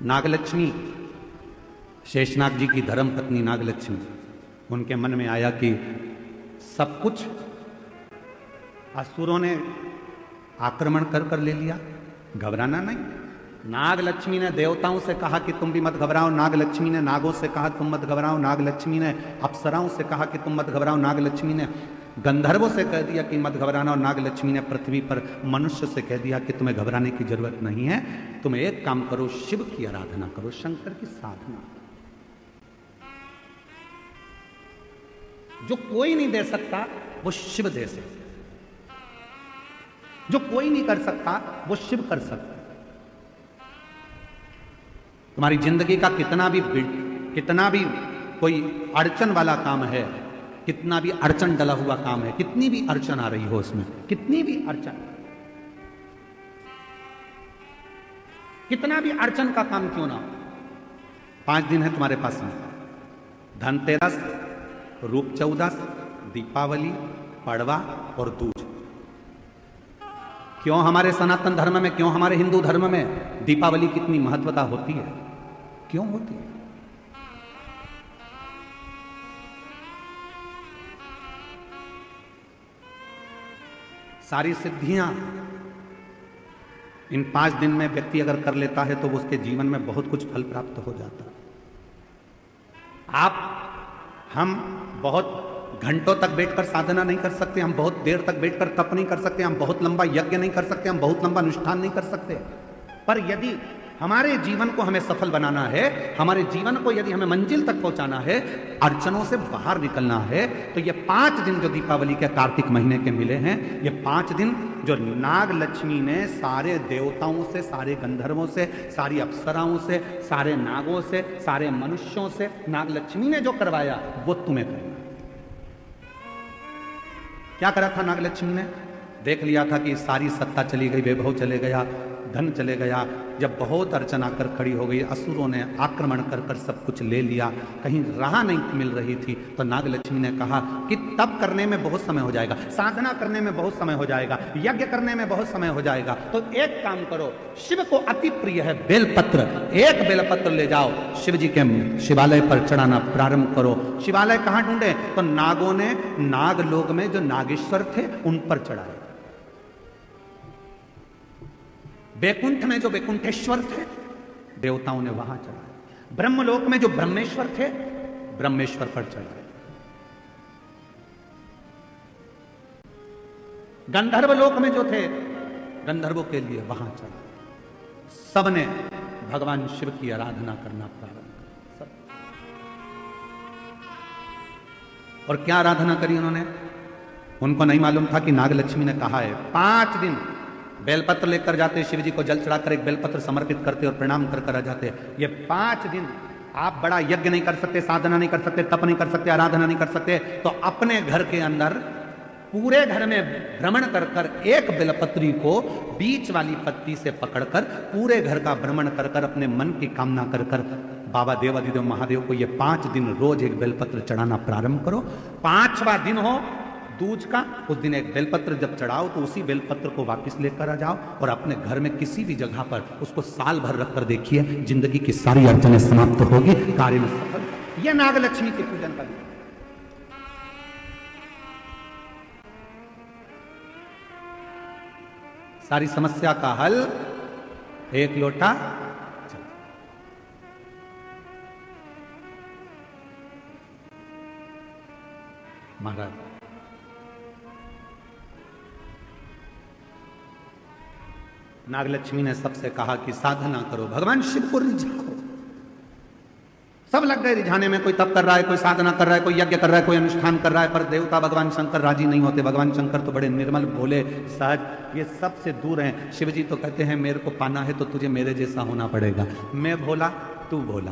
नागलक्ष्मी, शेषनाग जी की धर्म पत्नी नागलक्ष्मी, उनके मन में आया कि सब कुछ असुरों ने आक्रमण कर कर ले लिया, घबराना नहीं। नागलक्ष्मी ने देवताओं से कहा कि तुम भी मत घबराओ, नागलक्ष्मी ने नागों से कहा तुम मत घबराओ, नागलक्ष्मी ने अप्सराओं से कहा कि तुम मत घबराओ, नागलक्ष्मी ने गंधर्वों से कह दिया कि मत घबराना, और नागलक्ष्मी ने पृथ्वी पर मनुष्य से कह दिया कि तुम्हें घबराने की जरूरत नहीं है, तुम एक काम करो, शिव की आराधना करो, शंकर की साधना। जो कोई नहीं दे सकता वो शिव दे सकता, जो कोई नहीं कर सकता वो शिव कर सकता। तुम्हारी जिंदगी का कितना भी कोई अड़चन वाला काम है, कितना भी अड़चन डला हुआ काम है, कितनी भी अड़चन आ रही हो उसमें, कितनी भी अड़चन, कितना भी अड़चन का काम क्यों ना हो, 5 दिन है तुम्हारे पास में, धनतेरस, रूप चौदस, दीपावली, पड़वा और दूज। क्यों हमारे सनातन धर्म में, क्यों हमारे हिंदू धर्म में दीपावली कितनी महत्वता होती है, क्यों होती है? सारी सिद्धियां इन 5 दिन में व्यक्ति अगर कर लेता है तो उसके जीवन में बहुत कुछ फल प्राप्त हो जाता है। हम बहुत घंटों तक बैठकर साधना नहीं कर सकते, हम बहुत देर तक बैठकर तप नहीं कर सकते, हम बहुत लंबा यज्ञ नहीं कर सकते, हम बहुत लंबा अनुष्ठान नहीं कर सकते, पर यदि हमारे जीवन को हमें सफल बनाना है, हमारे जीवन को यदि हमें मंजिल तक पहुंचाना है, अड़चनों से बाहर निकलना है, तो ये 5 दिन जो दीपावली के कार्तिक महीने के मिले हैं, ये 5 दिन जो नाग लक्ष्मी ने सारे देवताओं से, सारे गंधर्वों से, सारी अप्सराओं से, सारे नागों से, सारे मनुष्यों से नाग लक्ष्मी ने जो करवाया वो तुम्हें करना। क्या करा था नाग लक्ष्मी ने? देख लिया था कि सारी सत्ता चली गई, वैभव चले गया, धन चले गया, जब बहुत अड़चन आकर खड़ी हो गई, असुरों ने आक्रमण कर कर सब कुछ ले लिया, कहीं राह नहीं मिल रही थी, तो नागलक्ष्मी ने कहा कि तप करने में बहुत समय हो जाएगा, साधना करने में बहुत समय हो जाएगा, यज्ञ करने में बहुत समय हो जाएगा, तो एक काम करो, शिव को अति प्रिय है बेलपत्र, एक बेलपत्र ले जाओ, शिव जी के शिवालय पर चढ़ाना प्रारंभ करो। शिवालय कहां ढूंढे? तो नागों ने नागलोक में जो नागेश्वर थे उन पर चढ़ाए, बैकुंठ में जो बैकुंठेश्वर थे देवताओं ने वहां चढ़ाए, ब्रह्मलोक में जो ब्रह्मेश्वर थे ब्रह्मेश्वर पर चढ़ाए, गंधर्व लोक में जो थे गंधर्वों के लिए वहां चढ़ाए। सबने भगवान शिव की आराधना करना प्रारंभ किया, सब। और क्या आराधना करी उन्होंने? उनको नहीं मालूम था कि नागलक्ष्मी ने कहा है 5 दिन बेलपत्र लेकर जाते, शिव जी को जल चढ़ाकर एक बेलपत्र समर्पित करते और प्रणाम कर कर आ जाते। ये 5 दिन आप बड़ा यज्ञ नहीं कर सकते, साधना नहीं कर सकते, तप नहीं कर सकते, आराधना नहीं कर सकते, तो अपने घर के अंदर पूरे घर में भ्रमण कर कर एक बेलपत्री को बीच वाली पत्ती से पकड़कर पूरे घर का भ्रमण कर कर अपने मन की कामना कर कर बाबा देवाधिदेव महादेव को ये 5 दिन रोज एक बेलपत्र चढ़ाना प्रारंभ करो। 5वां दिन हो दूज का, उस दिन एक बेलपत्र जब चढ़ाओ तो उसी बेलपत्र को वापस लेकर आ जाओ और अपने घर में किसी भी जगह पर उसको साल भर रखकर देखिए, जिंदगी की सारी अड़चनें समाप्त होगी, कार्य में सफल। यह नागलक्ष्मी के पूजन का दिन। सारी समस्या का हल एक लोटा महाराज। नागलक्ष्मी ने सबसे कहा कि साधना करो, भगवान शिव को रिझाओ। सब लग गए रिझाने में, कोई तप कर रहा है, कोई साधना कर रहा है, कोई यज्ञ कर रहा है, कोई अनुष्ठान कर रहा है, पर देवता भगवान शंकर राजी नहीं होते। भगवान शंकर तो बड़े निर्मल, भोले, सहज, ये सबसे दूर हैं। शिव जी तो कहते हैं मेरे को पाना है तो तुझे मेरे जैसा होना पड़ेगा, मैं भोला तू भोला।